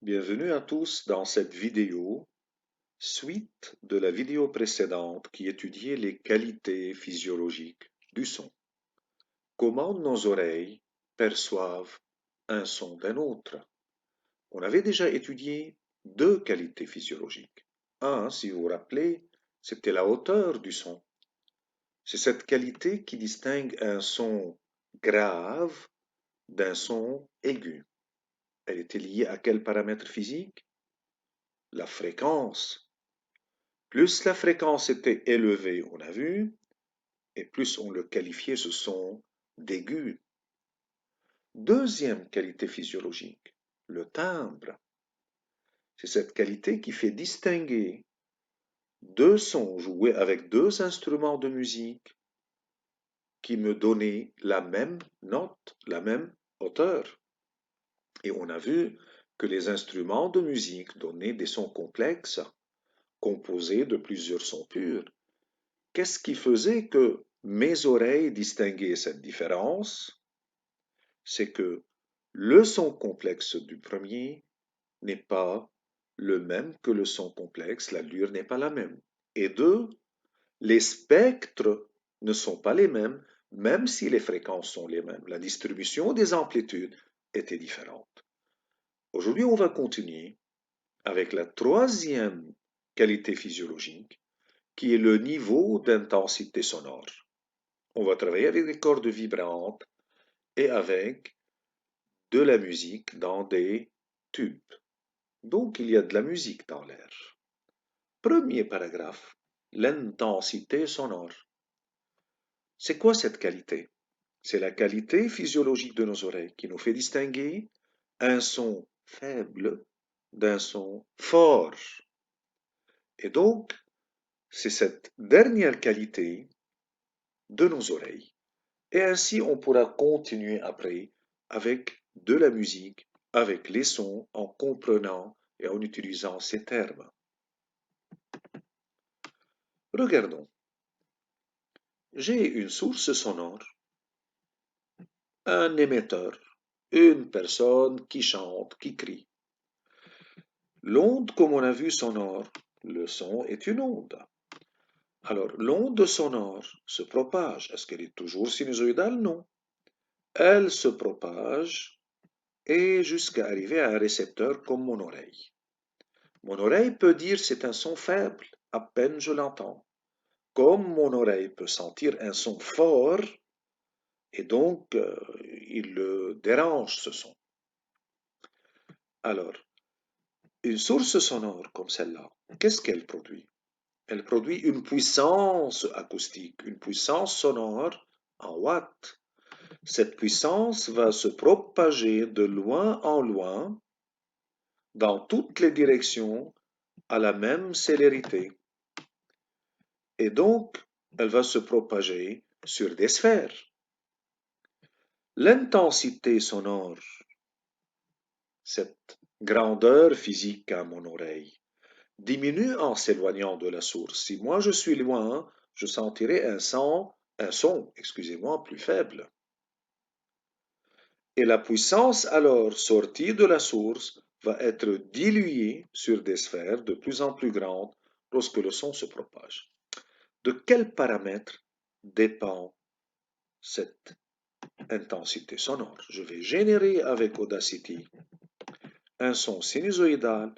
Bienvenue à tous dans cette vidéo, suite de la vidéo précédente qui étudiait les qualités physiologiques du son. Comment nos oreilles perçoivent un son d'un autre. On avait déjà étudié deux qualités physiologiques. Un, si vous vous rappelez, c'était la hauteur du son. C'est cette qualité qui distingue un son grave d'un son aigu. Elle était liée à quel paramètre physique? La fréquence. Plus la fréquence était élevée, on a vu, et plus on le qualifiait ce son d'aigu. Deuxième qualité physiologique, le timbre. C'est cette qualité qui fait distinguer deux sons joués avec deux instruments de musique qui me donnaient la même note, la même hauteur. Et on a vu que les instruments de musique donnaient des sons complexes, composés de plusieurs sons purs. Qu'est-ce qui faisait que mes oreilles distinguaient cette différence? C'est que le son complexe du premier n'est pas le même que le son complexe, l'allure n'est pas la même. Et deux, les spectres ne sont pas les mêmes, même si les fréquences sont les mêmes. La distribution des amplitudes était différente. Aujourd'hui, on va continuer avec la troisième qualité physiologique, qui est le niveau d'intensité sonore. On va travailler avec des cordes vibrantes et avec de la musique dans des tubes. Donc, il y a de la musique dans l'air. Premier paragraphe, l'intensité sonore. C'est quoi cette qualité? C'est la qualité physiologique de nos oreilles qui nous fait distinguer un son faible d'un son fort. Et donc, c'est cette dernière qualité de nos oreilles. Et ainsi, on pourra continuer après avec de la musique, avec les sons, en comprenant et en utilisant ces termes. Regardons. J'ai une source sonore, un émetteur, une personne qui chante, qui crie. L'onde, comme on a vu sonore, le son est une onde. Alors, l'onde sonore se propage. Est-ce qu'elle est toujours sinusoïdale? Non. Elle se propage et jusqu'à arriver à un récepteur comme mon oreille. Mon oreille peut dire c'est un son faible, à peine je l'entends. Comme mon oreille peut sentir un son fort, et donc il le dérange ce son. Alors, une source sonore comme celle-là, qu'est-ce qu'elle produit? Elle produit une puissance acoustique, une puissance sonore en watts. Cette puissance va se propager de loin en loin dans toutes les directions à la même célérité. Et donc, elle va se propager sur des sphères. L'intensité sonore, cette grandeur physique à mon oreille, diminue en s'éloignant de la source. Si moi je suis loin, je sentirai un son, plus faible. Et la puissance alors sortie de la source va être diluée sur des sphères de plus en plus grandes lorsque le son se propage. De quel paramètre dépend cette intensité sonore? Je vais générer avec Audacity un son sinusoïdal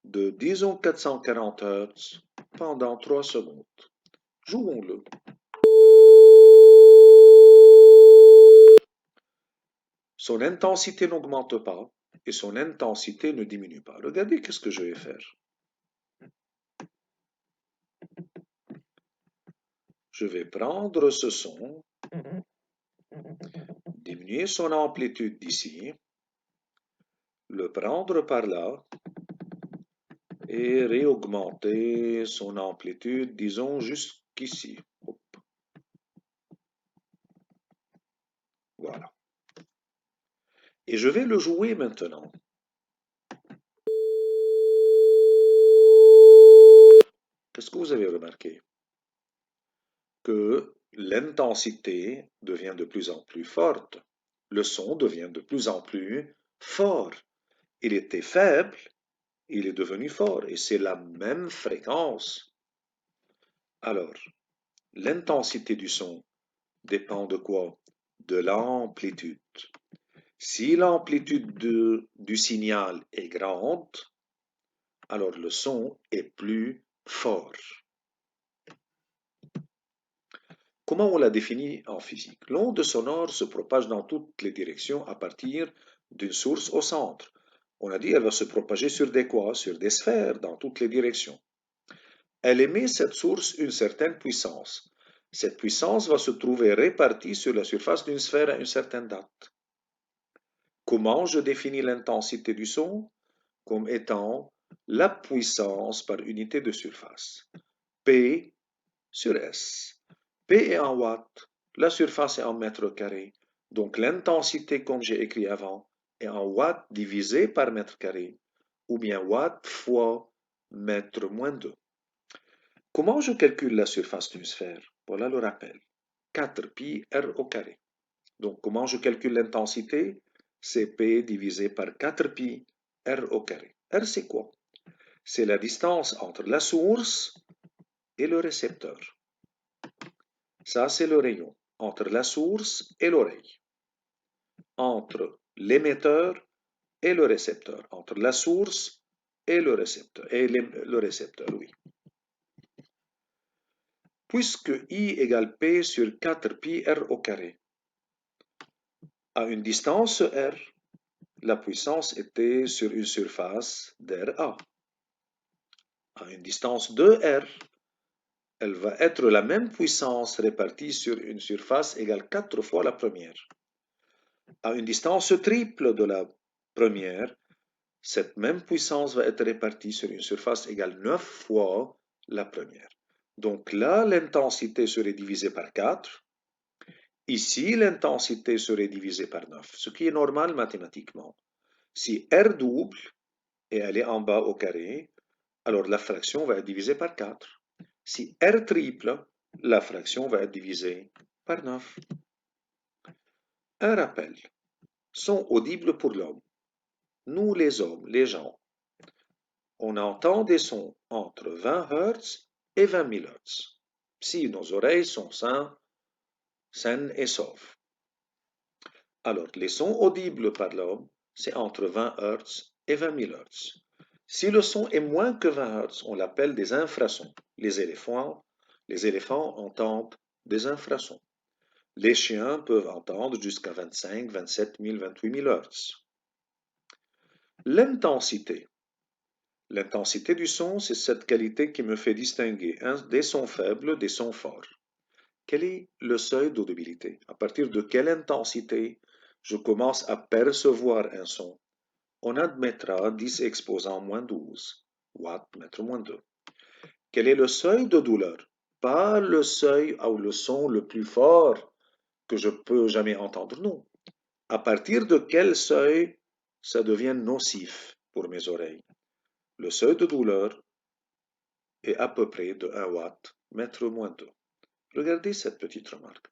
de, disons, 440 Hz pendant 3 secondes. Jouons-le. Son intensité n'augmente pas et son intensité ne diminue pas. Regardez qu'est-ce que je vais faire. Je vais prendre ce son, diminuer son amplitude d'ici, le prendre par là et réaugmenter son amplitude, disons, jusqu'ici. Voilà. Et je vais le jouer maintenant. Qu'est-ce que vous avez remarqué? Que l'intensité devient de plus en plus forte. Le son devient de plus en plus fort. Il était faible, il est devenu fort, et c'est la même fréquence. Alors, l'intensité du son dépend de quoi? De l'amplitude. Si l'amplitude du signal est grande, alors le son est plus fort. Comment on la définit en physique? L'onde sonore se propage dans toutes les directions à partir d'une source au centre. On a dit qu'elle va se propager sur des quoi? Sur des sphères dans toutes les directions. Elle émet cette source une certaine puissance. Cette puissance va se trouver répartie sur la surface d'une sphère à une certaine date. Comment je définis l'intensité du son? Comme étant la puissance par unité de surface. P sur S. P est en watts, la surface est en mètres carrés. Donc l'intensité, comme j'ai écrit avant, est en watts divisé par mètre carré, ou bien watts fois mètre moins 2. Comment je calcule la surface d'une sphère? Voilà le rappel. 4pi r au carré. Donc comment je calcule l'intensité? C'est P divisé par 4pi r au carré. R c'est quoi? C'est la distance entre la source et le récepteur. Ça c'est le rayon entre la source et l'oreille. Entre l'émetteur et le récepteur. Entre la source et le récepteur. Oui. Puisque I égale P sur 4pi r au carré, à une distance r, la puissance était sur une surface d'RA. À une distance de r, elle va être la même puissance répartie sur une surface égale 4 fois la première. À une distance triple de la première, cette même puissance va être répartie sur une surface égale 9 fois la première. Donc là, l'intensité serait divisée par 4. Ici, l'intensité serait divisée par 9, ce qui est normal mathématiquement. Si R double et elle est en bas au carré, alors la fraction va être divisée par 4. Si R triple, la fraction va être divisée par 9. Un rappel. Son audible pour l'homme. Nous les hommes, les gens, on entend des sons entre 20 Hz et 20 000 Hz. Si nos oreilles sont saines et sauves. Alors, les sons audibles par l'homme, c'est entre 20 Hz et 20 000 Hz. Si le son est moins que 20 Hz, on l'appelle des infrasons. Les éléphants entendent des infrasons. Les chiens peuvent entendre jusqu'à 25, 27 000, 28 000 Hz. L'intensité. L'intensité du son, c'est cette qualité qui me fait distinguer des sons faibles des sons forts. Quel est le seuil d'audibilité? À partir de quelle intensité je commence à percevoir un son? On admettra 10 exposant moins 12 watts mètre moins 2. Quel est le seuil de douleur? Pas le seuil ou le son le plus fort que je peux jamais entendre, non. À partir de quel seuil ça devient nocif pour mes oreilles? Le seuil de douleur est à peu près de 1 watt mètre moins 2. Regardez cette petite remarque.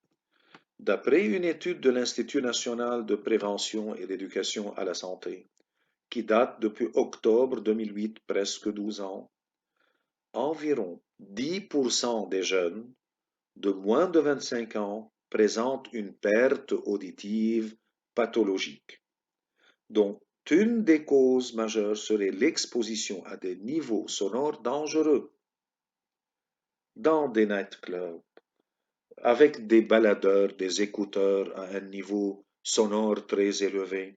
D'après une étude de l'Institut national de prévention et d'éducation à la santé, qui date depuis octobre 2008, presque 12 ans, environ 10% des jeunes de moins de 25 ans présentent une perte auditive pathologique. Donc, une des causes majeures serait l'exposition à des niveaux sonores dangereux dans des nightclubs, avec des baladeurs, des écouteurs à un niveau sonore très élevé.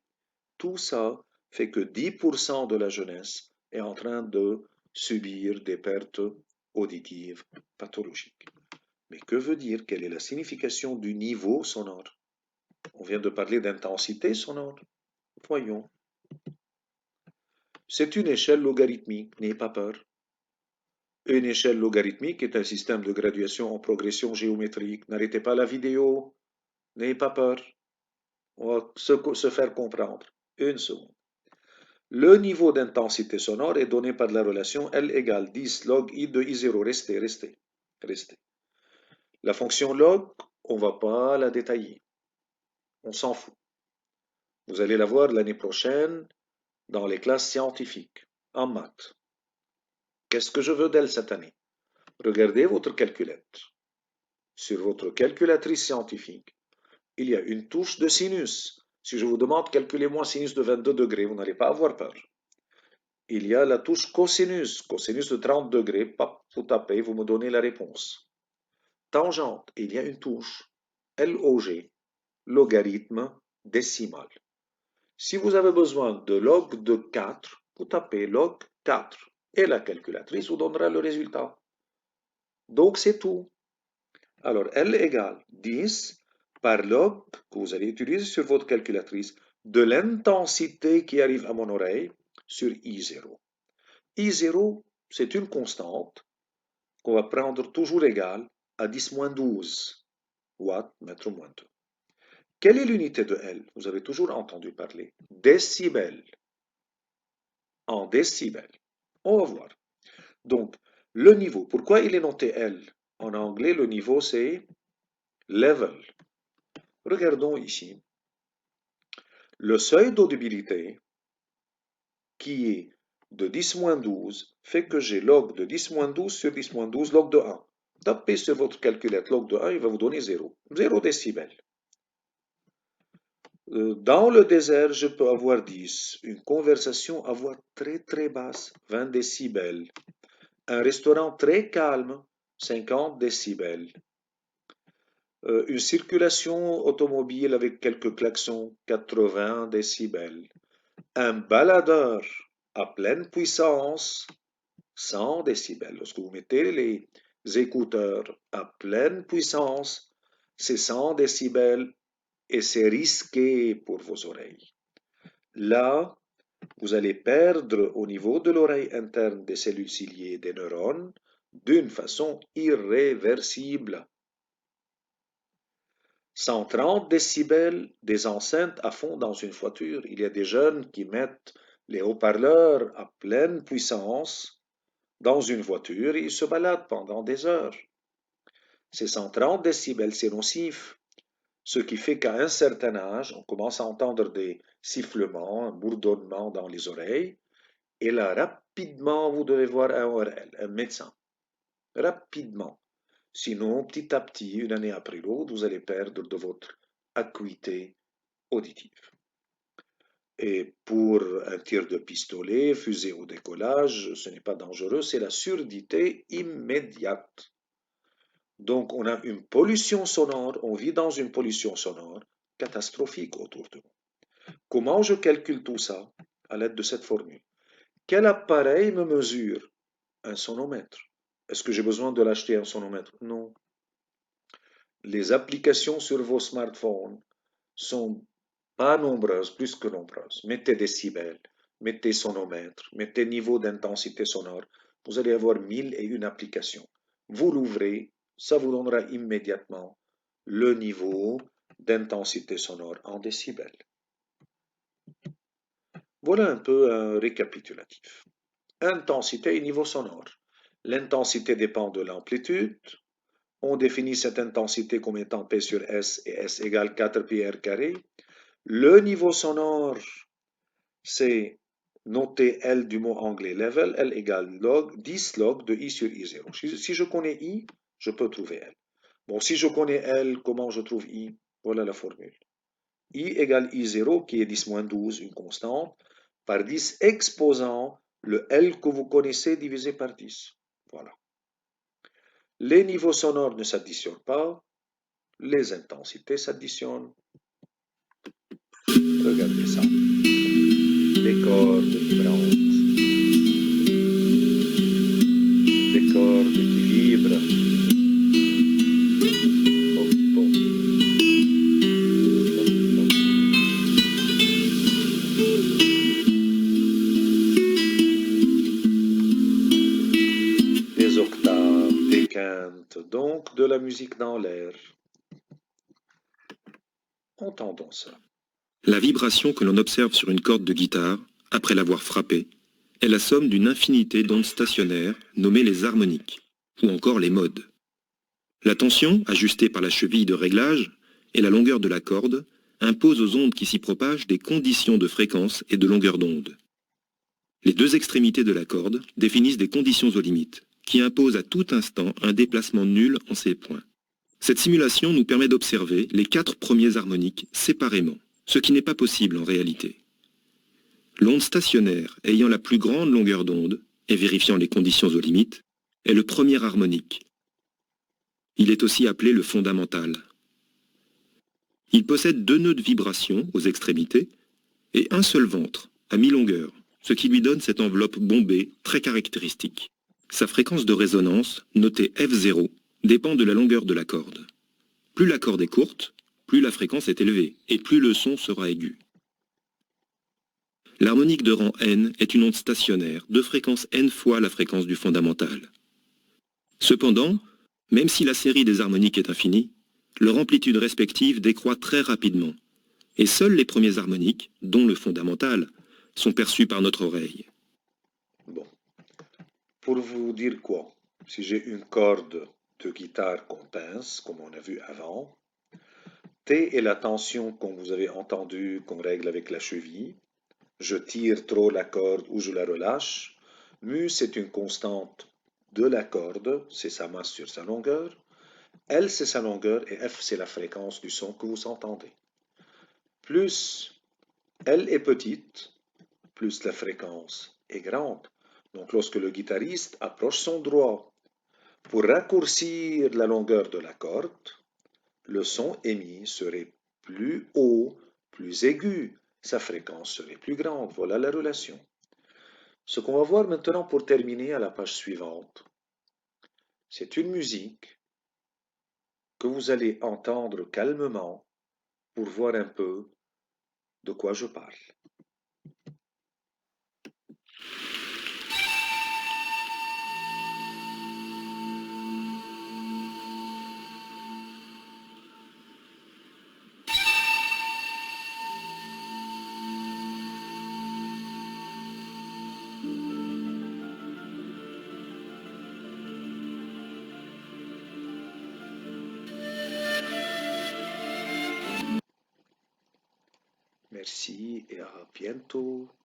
Tout ça fait que 10% de la jeunesse est en train de subir des pertes auditives pathologiques. Mais que veut dire? Quelle est la signification du niveau sonore? On vient de parler d'intensité sonore. Voyons. C'est une échelle logarithmique, n'ayez pas peur. Une échelle logarithmique est un système de graduation en progression géométrique. N'arrêtez pas la vidéo, n'ayez pas peur. On va se faire comprendre. Une seconde. Le niveau d'intensité sonore est donné par la relation L égale 10 log I de I0. Restez. La fonction log, on ne va pas la détailler. On s'en fout. Vous allez la voir l'année prochaine dans les classes scientifiques, en maths. Qu'est-ce que je veux d'elle cette année? Regardez votre calculette. Sur votre calculatrice scientifique, il y a une touche de sinus. Si je vous demande calculez-moi sinus de 22 degrés, vous n'allez pas avoir peur. Il y a la touche cosinus, cosinus de 30 degrés, pap, vous tapez, vous me donnez la réponse. Tangente, il y a une touche, LOG, logarithme décimal. Si vous avez besoin de log de 4, vous tapez log 4 et la calculatrice vous donnera le résultat. Donc c'est tout. Alors L égale 10 par log que vous allez utiliser sur votre calculatrice de l'intensité qui arrive à mon oreille sur I0. I0, c'est une constante qu'on va prendre toujours égale à 10-12 watts, mètre moins 2. Quelle est l'unité de L? Vous avez toujours entendu parler. Décibels. En décibels. On va voir. Donc, le niveau, pourquoi il est noté L? En anglais, le niveau, c'est level. Regardons ici. Le seuil d'audibilité, qui est de 10-12, fait que j'ai log de 10-12 sur 10-12, log de 1. Tapez sur votre calculette log de 1, il va vous donner 0. 0 décibels. Dans le désert, je peux avoir 10. Une conversation à voix très très basse, 20 décibels. Un restaurant très calme, 50 décibels. Une circulation automobile avec quelques klaxons, 80 décibels. Un baladeur à pleine puissance, 100 décibels. Lorsque vous mettez les écouteurs à pleine puissance, c'est 100 décibels et c'est risqué pour vos oreilles. Là, vous allez perdre au niveau de l'oreille interne des cellules ciliées des neurones d'une façon irréversible. 130 décibels des enceintes à fond dans une voiture. Il y a des jeunes qui mettent les haut-parleurs à pleine puissance dans une voiture et ils se baladent pendant des heures. Ces 130 décibels, c'est nocif. Ce qui fait qu'à un certain âge, on commence à entendre des sifflements, un bourdonnement dans les oreilles, et là, rapidement, vous devez voir un ORL, un médecin. Rapidement. Sinon, petit à petit, une année après l'autre, vous allez perdre de votre acuité auditive. Et pour un tir de pistolet, fusée au décollage, ce n'est pas dangereux, c'est la surdité immédiate. Donc, on a une pollution sonore, on vit dans une pollution sonore catastrophique autour de nous. Comment je calcule tout ça? À l'aide de cette formule. Quel appareil me mesure? Un sonomètre. Est-ce que j'ai besoin de l'acheter un sonomètre? Non. Les applications sur vos smartphones sont pas nombreuses, plus que nombreuses. Mettez décibels, mettez sonomètre, mettez niveau d'intensité sonore. Vous allez avoir 1001 applications. Vous l'ouvrez, ça vous donnera immédiatement le niveau d'intensité sonore en décibels. Voilà un peu un récapitulatif. Intensité et niveau sonore. L'intensité dépend de l'amplitude. On définit cette intensité comme étant P sur S et S égale 4 pi r carré. Le niveau sonore, c'est noté L du mot anglais level, L égale log, 10 log de I sur I0. Si je connais I, je peux trouver L. Bon, si je connais L, comment je trouve I? Voilà la formule. I égale I0, qui est 10-12, une constante, par 10 exposant le L que vous connaissez divisé par 10. Voilà. Les niveaux sonores ne s'additionnent pas, les intensités s'additionnent. Regardez ça. Des cordes vibrantes, des cordes qui vibrent. Des octaves, des quintes, donc de la musique dans l'air. Entendons ça. La vibration que l'on observe sur une corde de guitare, après l'avoir frappée, est la somme d'une infinité d'ondes stationnaires nommées les harmoniques, ou encore les modes. La tension, ajustée par la cheville de réglage, et la longueur de la corde imposent aux ondes qui s'y propagent des conditions de fréquence et de longueur d'onde. Les deux extrémités de la corde définissent des conditions aux limites, qui imposent à tout instant un déplacement nul en ces points. Cette simulation nous permet d'observer les 4 premiers harmoniques séparément, ce qui n'est pas possible en réalité. L'onde stationnaire ayant la plus grande longueur d'onde, et vérifiant les conditions aux limites, est le premier harmonique. Il est aussi appelé le fondamental. Il possède 2 nœuds de vibration aux extrémités et un seul ventre, à mi-longueur, ce qui lui donne cette enveloppe bombée très caractéristique. Sa fréquence de résonance, notée F0, dépend de la longueur de la corde. Plus la corde est courte, plus la fréquence est élevée, et plus le son sera aigu. L'harmonique de rang n est une onde stationnaire de fréquence n fois la fréquence du fondamental. Cependant, même si la série des harmoniques est infinie, leur amplitude respective décroît très rapidement, et seuls les premiers harmoniques, dont le fondamental, sont perçus par notre oreille. Bon. Pour vous dire quoi? Si j'ai une corde de guitare qu'on pince, comme on a vu avant, T est la tension, comme vous avez entendu, qu'on règle avec la cheville. Je tire trop la corde ou je la relâche. Mu, c'est une constante de la corde, c'est sa masse sur sa longueur. L, c'est sa longueur et F, c'est la fréquence du son que vous entendez. Plus L est petite, plus la fréquence est grande. Donc lorsque le guitariste approche son doigt pour raccourcir la longueur de la corde, le son émis serait plus haut, plus aigu, sa fréquence serait plus grande. Voilà la relation. Ce qu'on va voir maintenant pour terminer à la page suivante, c'est une musique que vous allez entendre calmement pour voir un peu de quoi je parle. Merci et à bientôt.